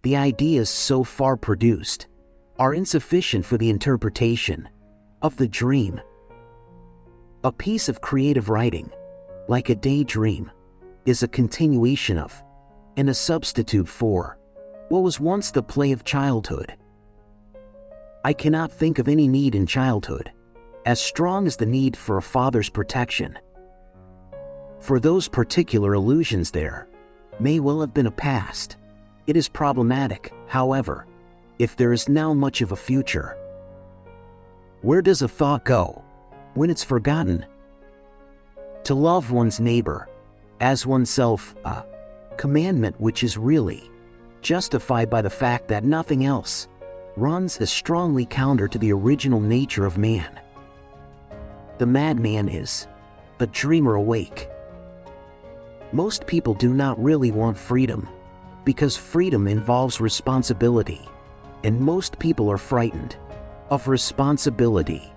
the ideas so far produced are insufficient for the interpretation of the dream. A piece of creative writing, like a daydream, is a continuation of, and a substitute for, what was once the play of childhood. I cannot think of any need in childhood as strong as the need for a father's protection. For those particular illusions there may well have been a past. It is problematic, however, if there is now much of a future. Where does a thought go when it's forgotten? To love one's neighbor as oneself, a commandment which is really justified by the fact that nothing else runs as strongly counter to the original nature of man. The madman is a dreamer awake. Most people do not really want freedom, because freedom involves responsibility, and most people are frightened of responsibility.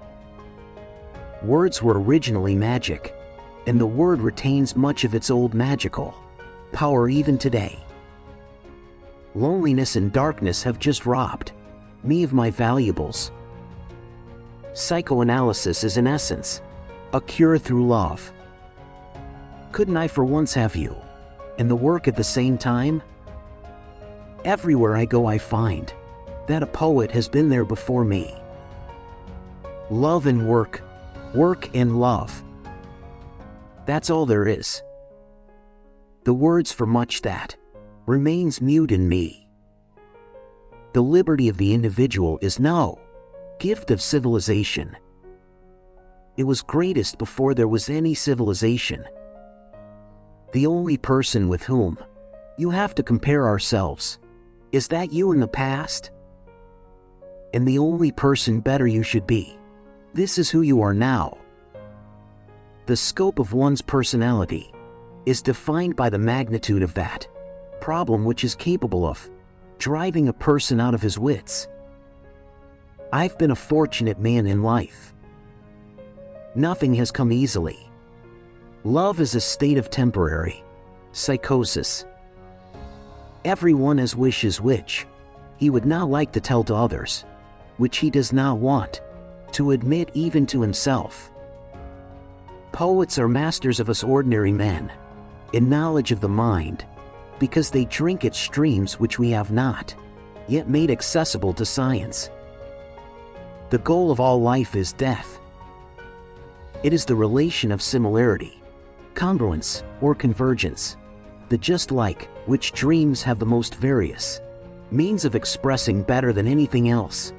Words were originally magic, and the word retains much of its old magical power even today. Loneliness and darkness have just robbed me of my valuables. Psychoanalysis is in essence a cure through love. Couldn't I for once have you and the work at the same time? Everywhere I go I find that a poet has been there before me. Love and work, work and love. That's all there is. The words for much that remains mute in me. The liberty of the individual is no gift of civilization. It was greatest before there was any civilization. The only person with whom you have to compare ourselves is that you in the past, and the only person better you should be. This is who you are now. The scope of one's personality is defined by the magnitude of that problem which is capable of driving a person out of his wits. I've been a fortunate man in life. Nothing has come easily. Love is a state of temporary psychosis. Everyone has wishes which he would not like to tell to others, which he does not want to admit even to himself. Poets are masters of us ordinary men in knowledge of the mind, because they drink at streams which we have not yet made accessible to science. The goal of all life is death. It is the relation of similarity, congruence, or convergence, the just like, which dreams have the most various means of expressing better than anything else.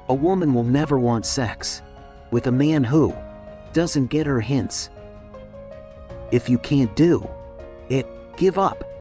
A woman will never want sex with a man who doesn't get her hints. If you can't do it, give up.